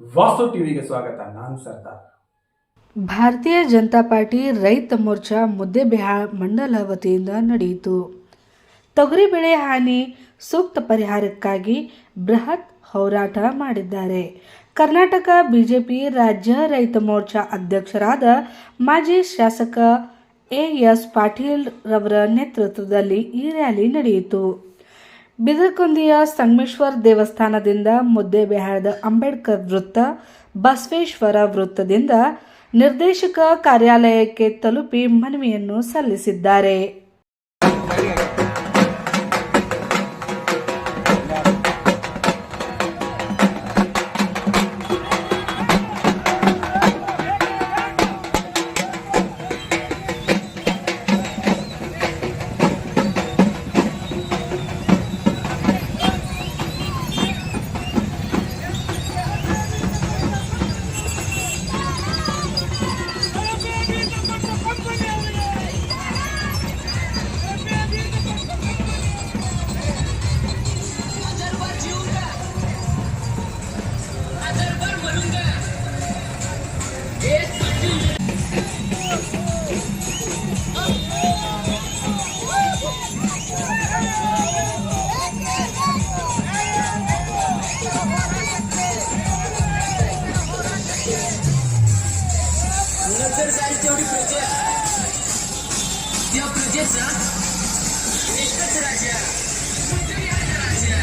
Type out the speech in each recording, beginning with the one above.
ವಾಸು ಟಿವಿಗೆ ಸ್ವಾಗತ. ನಾನು ಸರ್ದಾರ್. ಭಾರತೀಯ ಜನತಾ ಪಾರ್ಟಿ ರೈತ ಮೋರ್ಚಾ ಮುದ್ದೇಬಿಹಾಳ ಮಂಡಲ ವತಿಯಿಂದ ನಡೆಯಿತು. ತೊಗರಿ ಬೆಳೆ ಹಾನಿ ಸೂಕ್ತ ಪರಿಹಾರಕ್ಕಾಗಿ ಬೃಹತ್ ಹೋರಾಟ ಮಾಡಿದ್ದಾರೆ. ಕರ್ನಾಟಕ ಬಿಜೆಪಿ ರಾಜ್ಯ ರೈತ ಮೋರ್ಚಾ ಅಧ್ಯಕ್ಷರಾದ ಮಾಜಿ ಶಾಸಕ ಎಎಸ್ ಪಾಟೀಲ್ ರವರ ನೇತೃತ್ವದಲ್ಲಿ ಈ ರ್ಯಾಲಿ ನಡೆಯಿತು. ಬಿದರಕುಂದಿಯ ಸಂಗಮೇಶ್ವರ ದೇವಸ್ಥಾನದಿಂದ ಮುದ್ದೇಬಿಹಾಳದ ಅಂಬೇಡ್ಕರ್ ವೃತ್ತ, ಬಸವೇಶ್ವರ ವೃತ್ತದಿಂದ ನಿರ್ದೇಶಕ ಕಾರ್ಯಾಲಯಕ್ಕೆ ತಲುಪಿ ಮನವಿಯನ್ನು ಸಲ್ಲಿಸಿದ್ದಾರೆ. तेवढी प्रजा त्या प्रजेचा एकच राजा राजा.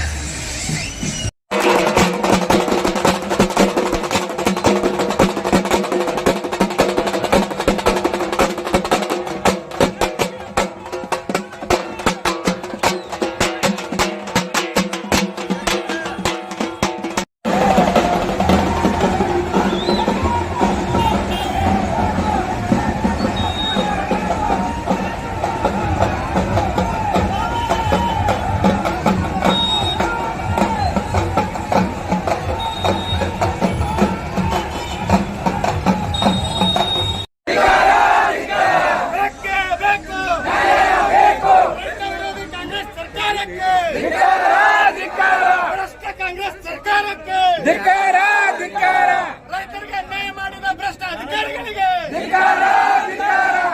ರೈತರಿಗೆ ನ್ಯಾಯ ಮಾಡಿದ ಭ್ರಷ್ಟ ಅಧಿಕಾರಿಗಳಿಗೆ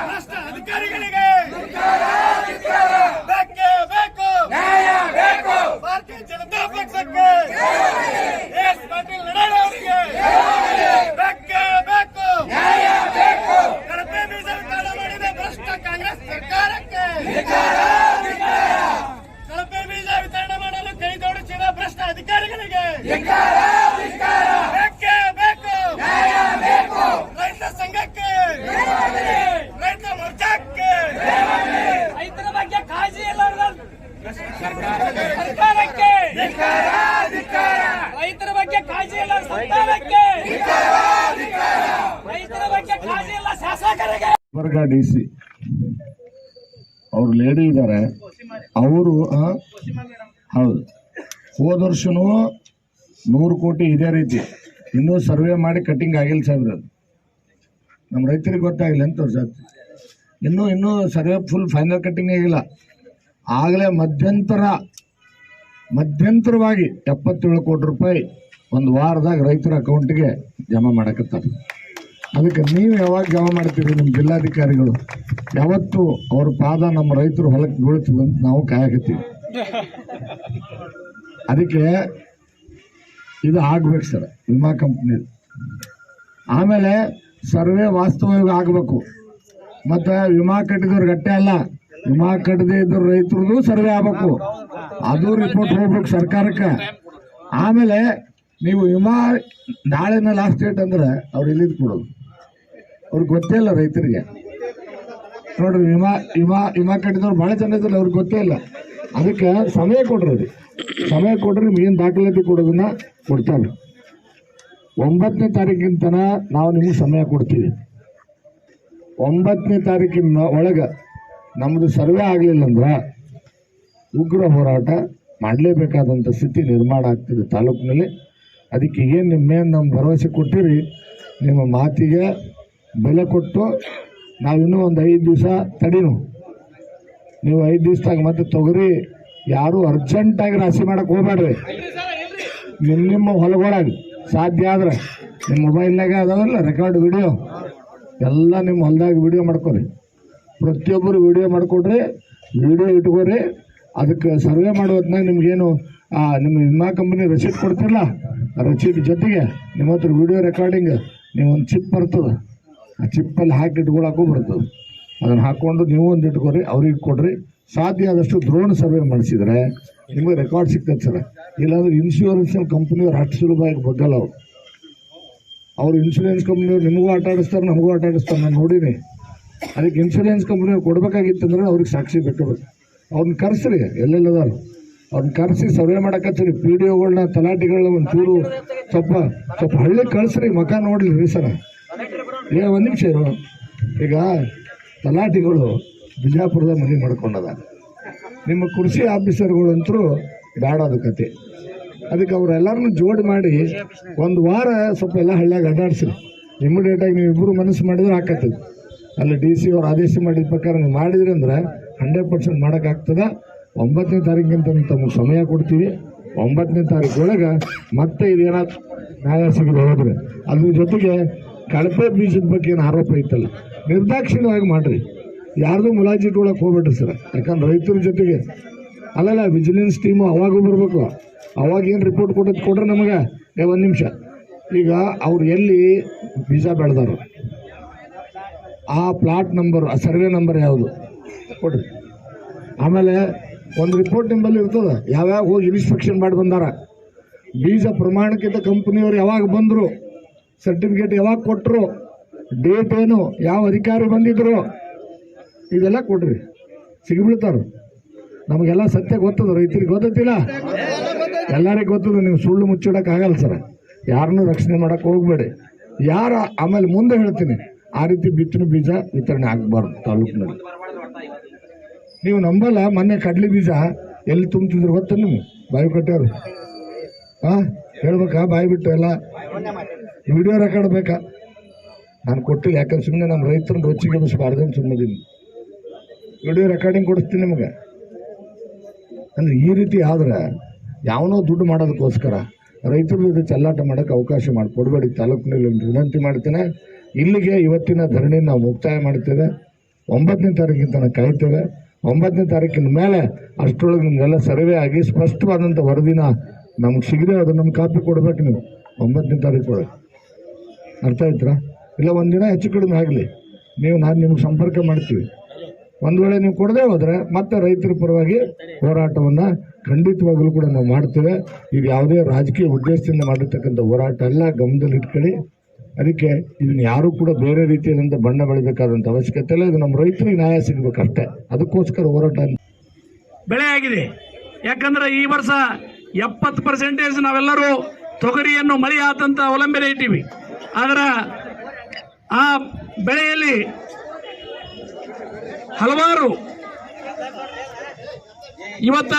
ಭ್ರಷ್ಟ ಅಧಿಕಾರಿಗಳಿಗೆ ಬೇಕೇ ಬೇಕು, ನ್ಯಾಯ ಬೇಕು. ಭಾರತೀಯ ಜನತಾ ಪಕ್ಷಕ್ಕೆ ಎಸ್ ಪಾಟೀಲ್ ಲಡಾಣಿ ಅವರಿಗೆ ಬೇಕೇ ಬೇಕು, ನ್ಯಾಯ ಬೇಕು. ಕಳಪೆ ಬೀಜ ವಿತರಣೆ ಮಾಡಿದ ಭ್ರಷ್ಟ ಕಾಂಗ್ರೆಸ್ ಸರ್ಕಾರಕ್ಕೆ ಕಳಪೆ ಬೀಜ ವಿತರಣೆ ಮಾಡಲು ಕೈ ಜೋಡಿಸಿದ ಭ್ರಷ್ಟ ಅಧಿಕಾರಿಗಳಿಗೆ ಬೇಕೇ ಬೇಕು, ನ್ಯಾಯ ಬೇಕು. ರೈತ ಸಂಘಕ್ಕೆ, ರೈತ ಮೋರ್ಚಾಕ್ಕೆ, ರೈತರ ಬಗ್ಗೆ ಕಾಳಜಿ ಇಲ್ಲದ ಸರ್ಕಾರಕ್ಕೆ, ರೈತರ ಬಗ್ಗೆ ಕಾಳಜಿ ಇಲ್ಲ ಸರ್ಕಾರಕ್ಕೆ, ರೈತರ ಬಗ್ಗೆ ಕಾಳಜಿ ಇಲ್ಲ ಶಾಸಕರಿಗೆ. ವರ್ಗ DC ಅವ್ರು ಲೇಡಿ ಇದ್ದಾರೆ. ಅವರು ಹೌದು, ಹೋದ ವರ್ಷನೂ 100 ಕೋಟಿ ಇದೇ ರೀತಿ ಇನ್ನೂ ಸರ್ವೆ ಮಾಡಿ ಕಟ್ಟಿಂಗ್ ಆಗಿಲ್ಲ ಸಾಹೇಬ್ರ. ಅದು ನಮ್ಮ ರೈತರಿಗೆ ಗೊತ್ತಾಗಿಲ್ಲ ಅಂತ ತೋರ್ಸತ್. ಇನ್ನೂ ಸರ್ವೆ ಫುಲ್ ಫೈನಲ್ ಕಟ್ಟಿಂಗ್ ಆಗಿಲ್ಲ. ಆಗಲೇ ಮಧ್ಯಂತರವಾಗಿ 77 ಕೋಟಿ ರೂಪಾಯಿ ಒಂದು ವಾರದಾಗ ರೈತರ ಅಕೌಂಟಿಗೆ ಜಮಾ ಮಾಡಕತ್ತಾರೆ. ಅದಕ್ಕೆ ನೀವು ಯಾವಾಗ ಜಮಾ ಮಾಡ್ತೀರಿ? ನಿಮ್ಮ ಜಿಲ್ಲಾಧಿಕಾರಿಗಳು ಯಾವತ್ತು ಅವ್ರ ಪಾದ ನಮ್ಮ ರೈತರು ಹೊಲಕ್ಕೆ ಬೀಳ್ತದಂತ ನಾವು ಕಾಯಕತ್ತೀವಿ. ಅದಕ್ಕೆ ಇದು ಆಗ್ಬೇಕು ಸರ್, ವಿಮಾ ಕಂಪ್ನಿ. ಆಮೇಲೆ ಸರ್ವೆ ವಾಸ್ತವವಾಗಿ ಆಗಬೇಕು. ಮತ್ತು ವಿಮಾ ಕಟ್ಟಿದವ್ರು ಗಟ್ಟೆ ಅಲ್ಲ, ವಿಮಾ ಕಟ್ಟದೇ ಇದ್ದವ್ರು ರೈತರದು ಸರ್ವೆ ಆಗಬೇಕು. ಅದು ರಿಪೋರ್ಟ್ ಹೋಗ್ಬೇಕು ಸರ್ಕಾರಕ್ಕೆ. ಆಮೇಲೆ ನೀವು ವಿಮಾ ನಾಳೆನ ಲಾಸ್ಟ್ ಡೇಟ್ ಅಂದ್ರೆ ಅವ್ರು ಇಲ್ಲಿದ್ದು ಕೊಡೋದು ಅವ್ರಿಗೆ ಗೊತ್ತೇ ಇಲ್ಲ ರೈತರಿಗೆ. ನೋಡ್ರಿ, ವಿಮಾ ಕಟ್ಟಿದವ್ರು ಭಾಳ ಜನ ಇದ್ರಲ್ಲ, ಅವ್ರಿಗೆ ಗೊತ್ತೇ ಇಲ್ಲ. ಅದಕ್ಕೆ ಸಮಯ ಕೊಡ್ರಿ, ಸಮಯ ಕೊಡ್ರಿ. ಏನು ದಾಖಲಾತಿ ಕೊಡೋದನ್ನ ಕೊಡ್ತಾರೆ. 9ನೇ ತಾರೀಕಿನ ನಾವು ನಿಮಗೆ ಸಮಯ ಕೊಡ್ತೀವಿ. 9ನೇ ತಾರೀಕಿನ ಒಳಗೆ ನಮ್ಮದು ಸರ್ವೆ ಆಗಲಿಲ್ಲ ಅಂದ್ರೆ ಉಗ್ರ ಹೋರಾಟ ಮಾಡಲೇಬೇಕಾದಂಥ ಸ್ಥಿತಿ ನಿರ್ಮಾಣ ಆಗ್ತದೆ ತಾಲೂಕಿನಲ್ಲಿ. ಅದಕ್ಕೆ ಏನು ನಿಮ್ಮೇನು ನಮ್ಮ ಭರವಸೆ ಕೊಟ್ಟಿರಿ, ನಿಮ್ಮ ಮಾತಿಗೆ ಬೆಲೆ ಕೊಟ್ಟು ನಾವಿನ್ನೂ ಒಂದು 5 ದಿವಸ ತಡೀನು. ನೀವು 5 ದಿವಸದಾಗ ಮತ್ತೆ ತೊಗರಿ ಯಾರು ಅರ್ಜೆಂಟಾಗಿ ರಾಶಿ ಮಾಡಕ್ಕೆ ಹೋಗ್ಬೇಡ್ರಿ. ನಿಮ್ಮ ಹೊಲಗೊಳಗೆ ಸಾಧ್ಯ ಆದ್ರೆ ನಿಮ್ಮ ಮೊಬೈಲ್ನಾಗ ಅದಾವಲ್ಲ ರೆಕಾರ್ಡ್ ವಿಡಿಯೋ ಎಲ್ಲ ನಿಮ್ಮ ಹೊಲ್ದಾಗ ವಿಡಿಯೋ ಮಾಡ್ಕೊರಿ. ಪ್ರತಿಯೊಬ್ಬರು ವಿಡಿಯೋ ಮಾಡಿಕೊಡ್ರಿ, ವಿಡಿಯೋ ಇಟ್ಕೋರಿ. ಅದಕ್ಕೆ ಸರ್ವೆ ಮಾಡೋ ಹೊತ್ನಾಗ ನಿಮ್ಗೇನು ನಿಮ್ಮ ವಿಮಾ ಕಂಪ್ನಿ ರಸೀದ್ ಕೊಡ್ತಿರಲ್ಲ, ಆ ರಸೀದ್ ಜೊತೆಗೆ ನಿಮ್ಮ ಹತ್ರ ವಿಡಿಯೋ ರೆಕಾರ್ಡಿಂಗ್ ನೀವು ಒಂದು ಚಿಪ್ ಬರ್ತದೆ, ಆ ಚಿಪ್ಪಲ್ಲಿ ಹಾಕಿ ಇಟ್ಕೊಳಕ್ಕೂ ಬರ್ತದೆ. ಅದನ್ನು ಹಾಕ್ಕೊಂಡು ನೀವು ಒಂದು ಇಟ್ಕೊರಿ, ಅವ್ರಿಗೆ ಕೊಡ್ರಿ. ಸಾಧ್ಯ ಆದಷ್ಟು ಡ್ರೋನ್ ಸರ್ವೆ ಮಾಡಿಸಿದ್ರೆ ನಿಮಗೆ ರೆಕಾರ್ಡ್ ಸಿಗ್ತದೆ ಸರ್. ಇಲ್ಲಾಂದ್ರೆ ಇನ್ಶೂರೆನ್ಸ್ ಕಂಪ್ನಿಯವ್ರು ಅಷ್ಟು ಸುಲಭವಾಗಿ ಬಗ್ಗಲ್ಲ. ಅವ್ರು ಇನ್ಶೂರೆನ್ಸ್ ಕಂಪ್ನಿಯವ್ರು ನಿಮಗೂ ಆಟ ಆಡಿಸ್ತಾರೆ, ನಮಗೂ ಆಟ ಆಡಿಸ್ತಾರೆ. ನಾನು ನೋಡೀನಿ. ಅದಕ್ಕೆ ಇನ್ಶೂರೆನ್ಸ್ ಕಂಪ್ನಿಯವ್ರು ಕೊಡಬೇಕಾಗಿತ್ತಂದ್ರೆ ಅವ್ರಿಗೆ ಸಾಕ್ಷಿ ಬೇಕು. ಅವ್ರನ್ನ ಕರೆಸ್ರಿ, ಎಲ್ಲೆಲ್ಲದಾರು ಅವ್ರನ್ನ ಕರೆಸಿ ಸರ್ವೆ ಮಾಡಕತ್ತೀರಿ. ಪಿ ಡಿ ಒಗಳನ್ನ ತಲಾಟಿಗಳನ್ನ ಒಂಚೂರು ಸ್ವಲ್ಪ ಹಳ್ಳಿ ಕಳಿಸ್ರಿ, ಮಕ ನೋಡ್ಲಿ ರೀ ಸರ. ಒಂದು ನಿಮಿಷ ಇರು. ಈಗ ತಲಾಟಿಗಳು ಬಿಜಾಪುರದ ಮನೆ ಮಾಡ್ಕೊಂಡದ, ನಿಮ್ಮ ಕೃಷಿ ಆಫೀಸರ್ಗಳಂತರೂ ಬೇಡ ಅದು ಕತೆ. ಅದಕ್ಕೆ ಅವರೆಲ್ಲರನ್ನೂ ಜೋಡಿ ಮಾಡಿ ಒಂದು ವಾರ ಸ್ವಲ್ಪ ಎಲ್ಲ ಹಳ್ಳಿಯಾಗ ಅಡ್ಡಾಡಿಸ್ರಿ. ಇಮಿಡಿಯೇಟಾಗಿ ನೀವು ಇಬ್ಬರು ಮನಸ್ಸು ಮಾಡಿದ್ರೆ ಹಾಕತ್ತದ. ಅಲ್ಲಿ ಡಿ ಸಿ ಅವ್ರು ಆದೇಶ ಮಾಡಿದ ಪ್ರಕಾರ ನೀವು ಮಾಡಿದ್ರಿ ಅಂದ್ರೆ 100% ಮಾಡೋಕ್ಕಾಗ್ತದೆ. 9ನೇ ತಾರೀಕಿಂತ ತಮಗೆ ಸಮಯ ಕೊಡ್ತೀವಿ. 9ನೇ ತಾರೀಕು ಒಳಗೆ ಮತ್ತೆ ಇದೇನಾದ್ರು ನ್ಯಾಯ ಸಿಗದೆ ಹೋದ್ರೆ ಅದ್ರ ಜೊತೆಗೆ ಕಳಪೆ ಬೀಜದ ಬಗ್ಗೆ ಏನು ಆರೋಪ ಐತಲ್ಲ, ನಿರ್ದಾಕ್ಷಿಣ್ಯವಾಗಿ ಮಾಡಿರಿ. ಯಾರ್ದು ಮುಲಾಜಿಟ್ಕೊಳಕ್ಕೆ ಹೋಗ್ಬೇಡ್ರಿ ಸರ್. ಯಾಕಂದ್ರೆ ರೈತರ ಜೊತೆಗೆ ಅಲ್ಲಲ್ಲ ವಿಜಿಲೆನ್ಸ್ ಟೀಮು ಅವಾಗೂ ಬರಬೇಕು. ಅವಾಗ ಏನು ರಿಪೋರ್ಟ್ ಕೊಡ್ರೆ ನಮಗೆ ಒಂದು ನಿಮಿಷ. ಈಗ ಅವ್ರು ಎಲ್ಲಿ ಬೀಜ ಬೆಳೆದಾರು, ಆ ಪ್ಲಾಟ್ ನಂಬರ್, ಆ ಸರ್ವೆ ನಂಬರ್ ಯಾವುದು ಕೊಡ್ರಿ. ಆಮೇಲೆ ಒಂದು ರಿಪೋರ್ಟ್ ನಿಮ್ಮಲ್ಲಿ ಇರ್ತದೆ, ಯಾವ್ಯಾವ ಹೋಗಿ ಇನ್ಸ್ಪೆಕ್ಷನ್ ಮಾಡಿ ಬಂದಾರ, ಬೀಜ ಪ್ರಮಾಣಕ್ಕಿಂತ ಕಂಪ್ನಿಯವ್ರು ಯಾವಾಗ ಬಂದರು, ಸರ್ಟಿಫಿಕೇಟ್ ಯಾವಾಗ ಕೊಟ್ಟರು, ಡೇಟ್ ಏನು, ಯಾವ ಅಧಿಕಾರಿ ಬಂದಿದ್ರು, ಇದೆಲ್ಲ ಕೊಡ್ರಿ. ಸಿಗಿಬಿಡ್ತಾರ. ನಮಗೆಲ್ಲ ಸತ್ಯ ಗೊತ್ತದ, ರೈತರಿಗೆ ಗೊತ್ತಿಲ್ಲ, ಎಲ್ಲರಿಗೂ ಗೊತ್ತದ. ನೀವು ಸುಳ್ಳು ಮುಚ್ಚಿಡೋಕ್ಕಾಗಲ್ಲ ಸರ್. ಯಾರನ್ನೂ ರಕ್ಷಣೆ ಮಾಡೋಕ್ಕೆ ಹೋಗ್ಬೇಡಿ. ಆಮೇಲೆ ಮುಂದೆ ಹೇಳ್ತೀನಿ, ಆ ರೀತಿ ಬಿತ್ತನೆ ಬೀಜ ವಿತರಣೆ ಆಗಬಾರ್ದು ತಾಲೂಕಿನಲ್ಲಿ. ನೀವು ನಂಬಲ್ಲ, ಮೊನ್ನೆ ಕಡ್ಲಿ ಬೀಜ ಎಲ್ಲಿ ತುಂಬ್ತಿದ್ರು ಗೊತ್ತ ನೀವು? ಬಾಯಿ ಕಟ್ಟೋರು ಹೇಳ್ಬೇಕಾ? ಬಾಯಿ ಬಿಟ್ಟು ಎಲ್ಲ ವಿಡಿಯೋ ರೆಕಾರ್ಡ್ ಬೇಕಾ? ನಾನು ಕೊಟ್ಟಿಲ್ಲ, ಯಾಕಂದ್ರೆ ಸುಮ್ಮನೆ ನಮ್ಮ ರೈತರನ್ನ ರೊಚ್ಚಿಗೆ ಎಬ್ಬಿಸಬಾರ್ದು ಅಂತ ಸುಮ್ಮದಿನಿ. ವಿಡಿಯೋ ರೆಕಾರ್ಡಿಂಗ್ ಕೊಡಿಸ್ತೀನಿ ನಿಮಗೆ. ಅಂದರೆ ಈ ರೀತಿ ಆದ್ರೆ ಯಾವನೋ ದುಡ್ಡು ಮಾಡೋದಕ್ಕೋಸ್ಕರ ರೈತರ ಜೊತೆ ಚೆಲ್ಲಾಟ ಮಾಡೋಕ್ಕೆ ಅವಕಾಶ ಮಾಡಿಕೊಡ್ಬೇಡಿ. ತಾಲೂಕಿನಲ್ಲಿ ವಿನಂತಿ ಮಾಡ್ತೇನೆ. ಇಲ್ಲಿಗೆ ಇವತ್ತಿನ ಧರಣಿ ನಾವು ಮುಕ್ತಾಯ ಮಾಡ್ತೇವೆ. 9ನೇ ತಾರೀಕಿಂತ ನಾವು ಕಾಯ್ತೇವೆ. 9ನೇ ತಾರೀಕಿನ ಮೇಲೆ ಅಷ್ಟರೊಳಗೆ ನಿಮಗೆಲ್ಲ ಸರ್ವೆ ಆಗಿ ಸ್ಪಷ್ಟವಾದಂಥ ವರದಿನ ನಮ್ಗೆ ಸಿಗದೆ ಅದು ನಮ್ಗೆ ಕಾಪಿ ಕೊಡ್ಬೇಕು ನೀವು 9ನೇ ತಾರೀಕು ಒಳಗೆ. ಅರ್ಥ ಆಯ್ತಾ? ಇಲ್ಲ ಒಂದಿನ ಹೆಚ್ಚು ಕಡಿಮೆ ಆಗಲಿ, ನಾನು ನಿಮ್ಗೆ ಸಂಪರ್ಕ ಮಾಡ್ತೀವಿ. ಒಂದು ವೇಳೆ ನೀವು ಕೊಡದೆ ಹೋದರೆ ಮತ್ತೆ ರೈತರ ಪರವಾಗಿ ಹೋರಾಟವನ್ನು ಖಂಡಿತವಾಗಲೂ ಕೂಡ ನಾವು ಮಾಡ್ತೇವೆ. ಇದು ಯಾವುದೇ ರಾಜಕೀಯ ಉದ್ದೇಶದಿಂದ ಮಾಡಿರ್ತಕ್ಕಂಥ ಹೋರಾಟ ಅಲ್ಲ, ಗಮನದಲ್ಲಿ ಇಟ್ಕೊಳ್ಳಿ. ಅದಕ್ಕೆ ಇದನ್ನು ಯಾರೂ ಕೂಡ ಬೇರೆ ರೀತಿಯಾದಂಥ ಬಣ್ಣ ಬೆಳಿಬೇಕಾದಂಥ ಅವಶ್ಯಕತೆ ಇಲ್ಲ. ಇದು ನಮ್ಮ ರೈತರಿಗೆ ನ್ಯಾಯ ಸಿಗಬೇಕಷ್ಟೇ, ಅದಕ್ಕೋಸ್ಕರ ಹೋರಾಟ ಬೆಳೆ ಆಗಿದೆ. ಯಾಕಂದ್ರೆ ಈ ವರ್ಷ 70% ನಾವೆಲ್ಲರೂ ತೊಗರಿಯನ್ನು ಮಳೆ ಆತಂತ ಅವಲಂಬನೆ ಇಟ್ಟಿವಿ. ಆದ್ರೆ ಆ ಬೆಳೆಯಲ್ಲಿ ಹಲವಾರು ಇವತ್ತ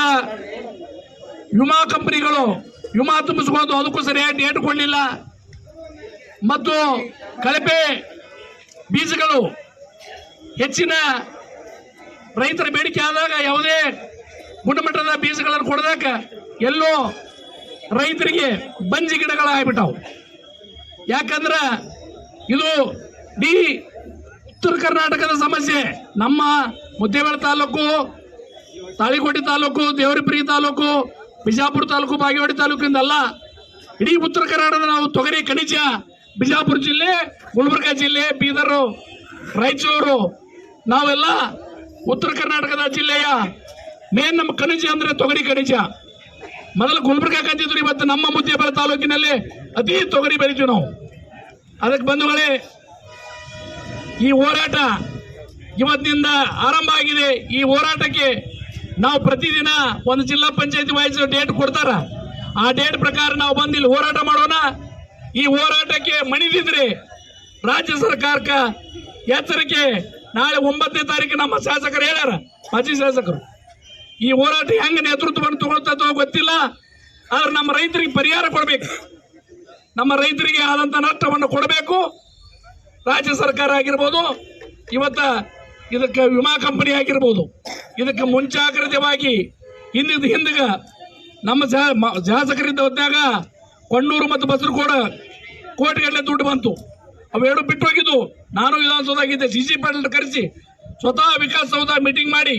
ವಿಮಾ ಕಂಪನಿಗಳು ವಿಮಾ ತುಂಬಿಸ್ಕೊಂಡು ಅದಕ್ಕೂ ಸರಿಯಾಗಿ ಡೇಟ್ ಕೊಡಲಿಲ್ಲ, ಮತ್ತು ಕಳಪೆ ಬೀಜಗಳು ಹೆಚ್ಚಿನ ರೈತರ ಬೇಡಿಕೆ ಆದಾಗ ಯಾವುದೇ ಗುಣಮಟ್ಟದ ಬೀಜಗಳನ್ನು ಕೊಡದಾಗ ಎಲ್ಲೋ ರೈತರಿಗೆ ಬಂಜಿ ಗಿಡಗಳಾಗ್ಬಿಟ್ಟವು. ಯಾಕಂದ್ರೆ ಇದು ಇಡೀ ಉತ್ತರ ಕರ್ನಾಟಕದ ಸಮಸ್ಯೆ. ನಮ್ಮ ಮುದ್ದೇಬೇಳೆ ತಾಲೂಕು, ತಾಳಿಕೋಟೆ ತಾಲೂಕು, ದೇವರಪುರಿ ತಾಲೂಕು, ಬಿಜಾಪುರ ತಾಲೂಕು, ಬಾಗೇವಾಡಿ ತಾಲೂಕಿಂದಲ್ಲ, ಇಡೀ ಉತ್ತರ ಕರ್ನಾಟಕದ ನಾವು ತೊಗರಿ ಖನಿಜ ಬಿಜಾಪುರ ಜಿಲ್ಲೆ, ಗುಲ್ಬರ್ಗ ಜಿಲ್ಲೆ, ಬೀದರು, ರಾಯಚೂರು, ನಾವೆಲ್ಲ ಉತ್ತರ ಕರ್ನಾಟಕದ ಜಿಲ್ಲೆಯ ಮೇನ್ ನಮ್ಮ ಖನಿಜ ಅಂದ್ರೆ ತೊಗರಿ ಖನಿಜ. ಮೊದಲು ಗುಲ್ಬರ್ಗ ಕತ್ತಿದ್ರು, ಇವತ್ತು ನಮ್ಮ ಮುದ್ದೇಬೇಳೆ ತಾಲೂಕಿನಲ್ಲಿ ಅತಿ ತೊಗರಿ ಬೆಳಿತೀವಿ ನಾವು. ಅದಕ್ಕೆ ಬಂಧುಗಳೇ, ಈ ಹೋರಾಟ ಇವತ್ತಿನಿಂದ ಆರಂಭ ಆಗಿದೆ. ಈ ಹೋರಾಟಕ್ಕೆ ನಾವು ಪ್ರತಿದಿನ ಒಂದು ಜಿಲ್ಲಾ ಪಂಚಾಯತಿ ವೈಸ್ ಡೇಟ್ ಕೊಡ್ತಾರ, ಆ ಡೇಟ್ ಪ್ರಕಾರ ನಾವು ಬಂದು ಇಲ್ಲಿ ಹೋರಾಟ ಮಾಡೋಣ. ಈ ಹೋರಾಟಕ್ಕೆ ಮಣಿದಿದ್ರೆ ರಾಜ್ಯ ಸರ್ಕಾರಕ್ಕೆ ಎಚ್ಚರಿಕೆ. ನಾಳೆ 9ನೇ ತಾರೀಕು ನಮ್ಮ ಶಾಸಕರು ಹೇಳ್ಯಾರ, ಮಾಜಿ ಶಾಸಕರು, ಈ ಹೋರಾಟ ಹೆಂಗ ನೇತೃತ್ವವನ್ನು ತಗೊಳ್ತದೋ ಗೊತ್ತಿಲ್ಲ, ಆದ್ರೆ ನಮ್ಮ ರೈತರಿಗೆ ಪರಿಹಾರ ಕೊಡಬೇಕು, ನಮ್ಮ ರೈತರಿಗೆ ಆದಂತ ನಷ್ಟವನ್ನು ಕೊಡಬೇಕು. ರಾಜ್ಯ ಸರ್ಕಾರ ಆಗಿರ್ಬೋದು, ಇವತ್ತ ಇದಕ್ಕೆ ವಿಮಾ ಕಂಪನಿ ಆಗಿರ್ಬೋದು, ಇದಕ್ಕೆ ಮುಂಚಾಗ್ರತವಾಗಿ ಹಿಂದಿಗ ನಮ್ಮ ಶಾಸಕರಿದ್ದ ಹೊತ್ತಾಗ ಕೊಂಡೂರು ಮತ್ತು ಬಸರಕೋಡ ಕೋಟಿಗಟ್ಟಲೆ ದುಡ್ಡು ಬಂತು. ಅವೆರಡು ಬಿಟ್ಟು ಹೋಗಿದ್ದು. ನಾನು ವಿಧಾನಸೌಧಾಗಿದ್ದೆ, CC ಪಾಟೀಲ್ ಕರೆಸಿ ಸ್ವತಃ ವಿಕಾಸ್ ಸೌಧ ಮೀಟಿಂಗ್ ಮಾಡಿ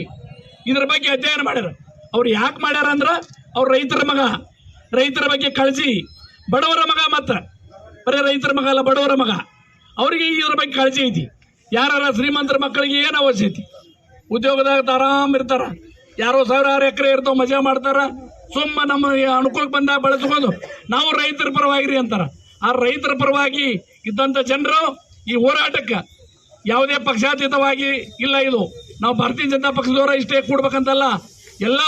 ಇದ್ರ ಬಗ್ಗೆ ಅಧ್ಯಯನ ಮಾಡ್ಯಾರ. ಅವ್ರು ಯಾಕೆ ಮಾಡ್ಯಾರ ಅಂದ್ರೆ ಅವ್ರು ರೈತರ ಮಗ, ರೈತರ ಬಗ್ಗೆ ಕಾಳಜಿ, ಬಡವರ ಮಗ, ಮತ್ತು ಬರೀ ರೈತರ ಮಗ ಅಲ್ಲ, ಬಡವರ ಮಗ. ಅವರಿಗೆ ಇದ್ರ ಬಗ್ಗೆ ಕಾಳಜಿ ಐತಿ. ಯಾರ ಶ್ರೀಮಂತರ ಮಕ್ಕಳಿಗೆ ಏನು ಅವಶ್ಯ ಐತಿ? ಉದ್ಯೋಗದಾಗ ಆರಾಮ್ ಇರ್ತಾರ, ಯಾರೋ 1000 ಎಕರೆ ಇರ್ತಾವ, ಮಜಾ ಮಾಡ್ತಾರ, ಸುಮ್ಮ ನಮ್ಮ ಅನುಕೂಲಕ್ಕೆ ಬಂದಾಗ ಬಳಸ್ಕೊಂಡು ನಾವು ರೈತರ ಪರವಾಗಿರಿ ಅಂತಾರ. ಆ ರೈತರ ಪರವಾಗಿ ಇದ್ದಂಥ ಜನರು ಈ ಹೋರಾಟಕ್ಕೆ ಯಾವುದೇ ಪಕ್ಷಾತೀತವಾಗಿ ಇಲ್ಲ. ಇದು ನಾವು ಭಾರತೀಯ ಜನತಾ ಪಕ್ಷದವರ ಇಷ್ಟೇ ಕೂಡ್ಬೇಕಂತಲ್ಲ, ಎಲ್ಲ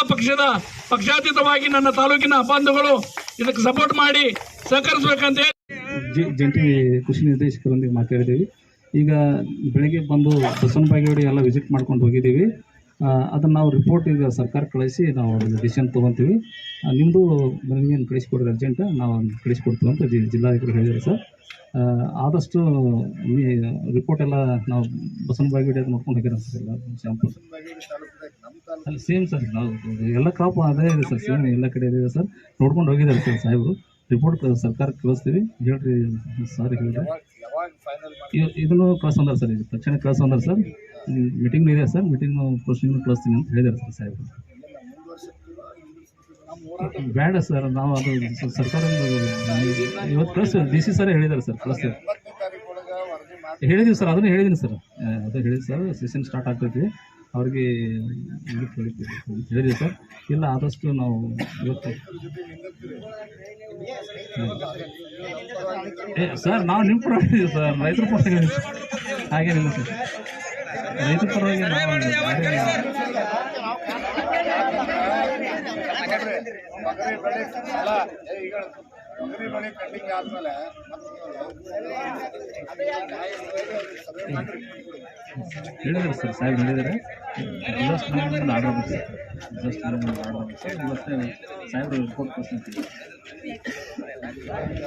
ಪಕ್ಷಾತೀತವಾಗಿ ನನ್ನ ತಾಲೂಕಿನ ಬಂಧುಗಳು ಇದಕ್ಕೆ ಸಪೋರ್ಟ್ ಮಾಡಿ ಸಹಕರಿಸಬೇಕಂತ ಹೇಳಿ ಜಂಟಿ ಕೃಷಿ ನಿರ್ದೇಶಕರೊಂದಿಗೆ ಮಾತಾಡಿದ್ದೀವಿ. ಈಗ ಬೆಳಗ್ಗೆ ಬಂದು ಬಸವನ ಬಾಗೇವಾಡಿ ಎಲ್ಲ ವಿಸಿಟ್ ಮಾಡ್ಕೊಂಡು ಹೋಗಿದ್ದೀವಿ. ಅದನ್ನು ನಾವು ರಿಪೋರ್ಟ್ ಈಗ ಸರ್ಕಾರ ಕಳಿಸಿ ನಾವು ಡಿಸಿಷನ್ ತೊಗೊತೀವಿ. ನಿಮ್ಮದು ನನಗೇನು ಕಳಿಸ್ಕೊಡ್ರಿ ಅರ್ಜೆಂಟ್, ನಾವು ಕಳಿಸ್ಕೊಡ್ತೀವಿ ಅಂತ ಜಿಲ್ಲಾಧಿಕಾರಿ ಹೇಳಿದ್ದಾರೆ ಸರ್. ಆದಷ್ಟು ರಿಪೋರ್ಟ್ ಎಲ್ಲ ನಾವು ಬಸವನ ಬಾಗೇವಾಡಿ ಅದು ನೋಡ್ಕೊಂಡು ಹೋಗಿರೋಣ ಸರ್. ಎಲ್ಲ ಶಾಂಪಲ್ ಅಲ್ಲಿ ಸೇಮ್ ಸರ್, ನಾವು ಎಲ್ಲ ಕ್ರಾಪ್ ಅದೇ ಇದೆ ಸರ್, ಸೇಮ್ ಎಲ್ಲ ಕಡೆ ಇದೆ ಸರ್. ನೋಡ್ಕೊಂಡು ಹೋಗಿದ್ದಾರೆ ಸರ್ ಸಾಹೇಬರು. ರಿಪೋರ್ಟ್ ಸರ್ಕಾರಕ್ಕೆ ಕಳಿಸ್ತೀವಿ. ಹೇಳ್ರಿ ಸರ್, ಹೇಳಿದ್ರೆ ಇದನ್ನು ಕಳ್ಸಂದಾರೆ ಸರ್, ಇದು ತಕ್ಷಣ ಕಳ್ಸಂದಾರೆ ಸರ್. ಮೀಟಿಂಗ್ ಇದೆ ಸರ್, ಮೀಟಿಂಗ್ ಪ್ರೊಸೀಜರ್ ಕಳಿಸ್ತೀನಿ ಅಂತ ಹೇಳಿದ್ದಾರೆ ಸರ್ ಸಾಹೇಬರು. ಬೇಡ ಸರ್, ನಾವು ಅದು ಸರ್ಕಾರದ ಇವತ್ತು ಕಳಿಸ್ತೀವಿ. DC ಸರ್ ಹೇಳಿದ್ದಾರೆ ಸರ್, ಕಳಿಸ್ತೀವಿ. ಹೇಳಿದೀವಿ ಸರ್, ಅದನ್ನು ಹೇಳಿದ್ದೀನಿ ಸರ್, ಅದು ಹೇಳಿದ್ವಿ ಸರ್. ಸೆಷನ್ ಸ್ಟಾರ್ಟ್ ಆಗ್ತೈತಿ, ಅವ್ರಿಗೆ ಹೇಳಿದೀವಿ ಸರ್. ಇಲ್ಲ ಆದಷ್ಟು ನಾವು ಇವತ್ತು ಸರ್ ನಾವು ನಿಮ್ಮ ಪರವಾಗಿ ಸರ್, ರೈತರ ಪರವಾಗಿ ಹಾಗೇನಿಲ್ಲ ಸರ್, ರೈತರ ಪರವಾಗಿ ನಾವು ಹೇಳಿದ್ದಾರೆ ಸರ್, ಸಾಹೇಬ್ ಹೇಳಿದ್ದಾರೆ. ಜಸ್ಟ್ ನಮಗೆ ಆರ್ಡರ್ ಬೇಕು ಸರ್, ಜಸ್ಟ್ ನಮಗೆ ಆರ್ಡರ್ ಬೇಕು ಸರ್. ಇವತ್ತೇ ಸಾಹೇಬ್ರು ರಿಪೋರ್ಟ್ ಕಳಿಸ್ತೀವಿ.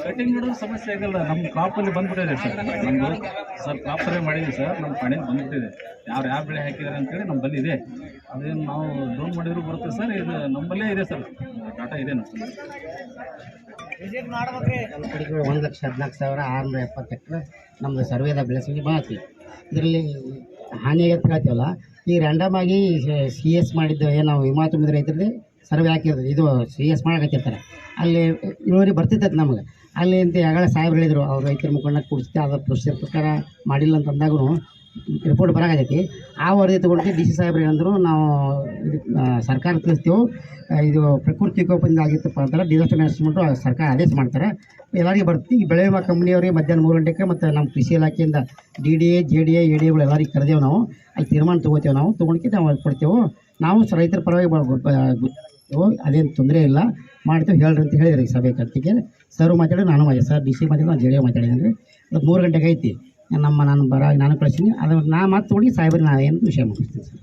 ಕಟಿಂಗ್ ಮಾಡೋದು ಸಮಸ್ಯೆ ಆಗಲ್ಲ, ನಮ್ಮ ಕ್ರಾಪಲ್ಲಿ ಬಂದ್ಬಿಟ್ಟಿದೆ ಸರ್. ನಮ್ಮದು ಸರ್ ಕ್ರಾಪ್ ಸರ್ವೆ ಮಾಡಿದ್ದೀವಿ ಸರ್, ನಮ್ಮ ಕಡೆಯಿಂದ ಬಂದ್ಬಿಟ್ಟಿದೆ. ಯಾವ ಬೆಳೆ ಹಾಕಿದ್ದಾರೆ ಅಂತೇಳಿ ನಮ್ಮ ಬಲ್ಲಿ ಇದೆ. ಅದೇನು ನಾವು ಲೋನ್ ಮಾಡಿದ್ರು ಬರುತ್ತೆ ಸರ್, ಇದು ನಮ್ಮಲ್ಲೇ ಇದೆ ಸರ್, ಡಾಟಾ ಇದೆ ನಮ್ಮ 1,14,670 ಎಕರೆ ನಮ್ಮದು ಸರ್ವೇದ ಬೆಳೆಸಿ ಬಂತು. ಇದರಲ್ಲಿ ಹಾನಿಯಾಗತ್ತೆ ಹೇಳ್ತೀವಲ್ಲ, ಈ ರ್ಯಾಂಡಮ್ ಆಗಿ CS ಮಾಡಿದ್ದು ಏನು ನಾವು ವಿಮಾ ತುಂಬಿದ ರೈತರದ್ದು ಸರ್ವೆ ಹಾಕಿರೋದು, ಇದು CS ಮಾಡಕತ್ತಿರ್ತಾರೆ. ಅಲ್ಲಿ ಇಳುವರಿ ಬರ್ತಿರ್ತೈತೆ ನಮಗೆ. ಅಲ್ಲಿ ಅಂತ ಯಾಗಲೇ ಸಾಹೇಬ್ರು ಹೇಳಿದರು, ಅವ್ರು ರೈತರ ಮುಖಂಡ ಕೂಡಿಸ್ತೆ, ಅದು ಪ್ರೊಸೀಜರ್ ಪ್ರಕಾರ ಮಾಡಿಲ್ಲ ಅಂತಂದಾಗೂ ರಿಪೋರ್ಟ್ ಬರಾಕತ್ತೈತಿ. ಆ ವರದಿ ತೊಗೊಂಡು DC ಸಾಹೇಬ್ರು ಏನಂದ್ರು, ನಾವು ಸರ್ಕಾರ ತಿಳಿಸ್ತೀವಿ, ಇದು ಪ್ರಕೃತಿ ವಿಕೋಪದಿಂದ ಆಗಿತ್ತಪ್ಪ ಅಂತಾರೆ, ಡಿಸಾಸ್ಟರ್ ಮ್ಯಾನೇಜ್ಮೆಂಟು ಸರ್ಕಾರ ಆದೇಶ ಮಾಡ್ತಾರೆ, ಎಲ್ಲರಿಗೆ ಬರ್ತೀವಿ. ಈ ಬೆಳೆ ವಿಮಾ ಕಂಪ್ನಿಯವರಿಗೆ ಮಧ್ಯಾಹ್ನ 3 ಗಂಟೆಗೆ ಮತ್ತು ನಮ್ಮ ಕೃಷಿ ಇಲಾಖೆಯಿಂದ DDA JDA ADAಗಳು ಎಲ್ಲರಿಗೆ ಕರೆದೇವು. ನಾವು ಅಲ್ಲಿ ತೀರ್ಮಾನ ತೊಗೋತೇವೆ, ನಾವು ತೊಗೊಂಡ್ಕೆ ನಾವು ಕೊಡ್ತೇವೆ. ನಾವು ರೈತರ ಪರವಾಗಿ ಅದೇನು ತೊಂದರೆ ಇಲ್ಲ, ಮಾಡ್ತೇವೆ ಹೇಳ್ರಿ ಅಂತ ಹೇಳಿದ್ರಿ ಸಭೆ ಕರ್ತಿಗೆ. ಸರ್ ಮಾತಾಡಿ, ನಾನು ಸರ್ DC ಮಾತಾಡಿ, ನಾನು JDA ಮಾತಾಡಿದ್ದೀನಿ. ಅದು 3 ಗಂಟೆಗೆ ಐತಿ. ನಾನು ಕಳಿಸ್ತೀನಿ. ಅದು ನಾ ಮಾತು ತೊಗೊಂಡು ಸಾಹೇಬ್ರಿಗೆ ನಾವು ಏನು ವಿಷಯ ಮುಗಿಸ್ತೀನಿ ಸರ್.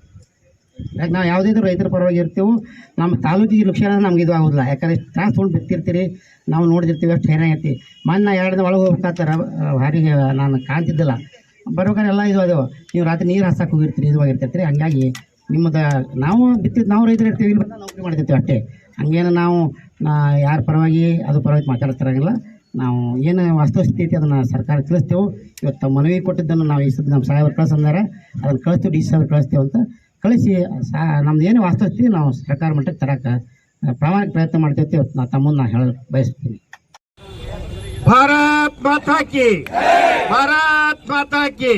ಯಾಕೆ ನಾವು ಯಾವುದೇ ರೈತರ ಪರವಾಗಿ ಇರ್ತೀವಿ, ನಮ್ಮ ತಾಲೂಕಿಗೆ ಲಕ್ಷಣ ನಮ್ಗೆ ಇದು ಆಗೋದಿಲ್ಲ. ಯಾಕಂದರೆ ತ್ರಾಸ ತೊಗೊಂಡು ಬಿತ್ತಿರ್ತೀರಿ, ನಾವು ನೋಡಿರ್ತೀವಿ ಎಷ್ಟು ಐತಿ. ಮೊನ್ನೆ 2 ದಿನ ಒಳಗೆ ಹೋಗ್ಬೇಕಾಗ್ತಾರೆ, ಹಾರಿಗೆ ನಾನು ಕಾಣ್ತಿದ್ದಿಲ್ಲ. ಬರ್ಬೇಕಾದ್ರೆ ಎಲ್ಲ ಇದು ಅದು ನೀವು ರಾತ್ರಿ ನೀರು ಹಾಸಕ್ಕೆ ಹೋಗಿರ್ತೀರಿ, ಇದು ಆಗಿರ್ತೀರಿ. ಹಂಗಾಗಿ ನಿಮ್ಮದು ನಾವು ಬಿತ್ತಿದ್ದು ನಾವು ರೈತರು ಇರ್ತೀವಿ, ಇಲ್ಲಿ ನೌಕರಿ ಮಾಡ್ತಿರ್ತೀವಿ ಅಷ್ಟೇ. ಹಂಗೇನು ನಾವು ಯಾರ ಪರವಾಗಿ ಅದು ಪರವಾಗಿ ಮಾತಾಡ್ತಿರಂಗಿಲ್ಲ. ನಾವು ಏನು ವಾಸ್ತವಸ್ಥಿತಿ ಅದನ್ನು ಸರ್ಕಾರ ತಿಳಿಸ್ತೇವೆ. ಇವತ್ತು ಮನವಿ ಕೊಟ್ಟಿದ್ದನ್ನು ನಾವು ಈ ಸದ್ಯ ನಮ್ಮ ಸಾಹೇಬ್ರು ಕಳಿಸಂದಾರೆ, ಅದನ್ನು ಕಳಿಸ್ತೀವಿ, DC ಸಾಹೇಬ್ರು ಕಳಿಸ್ತೇವೆ ಅಂತ ಕಳಿಸಿ ನಮ್ದು ಏನು ವಾಸ್ತವಸ್ಥಿತಿ ನಾವು ಸರ್ಕಾರ ಮಟ್ಟಕ್ಕೆ ತರಕ್ಕೆ ಪ್ರಾಮಾಣಿಕ ಪ್ರಯತ್ನ ಮಾಡ್ತೇವೆ. ಇವತ್ತು ನಾನು ತಮ್ಮನ್ನು ನಾನು ಹೇಳಕ್ಕೆ ಬಯಸ್ತೀನಿ. ಭಾರತ್ ಮಾತಾ ಕಿ, ಭಾರತ್ ಮಾತಾ ಕಿ.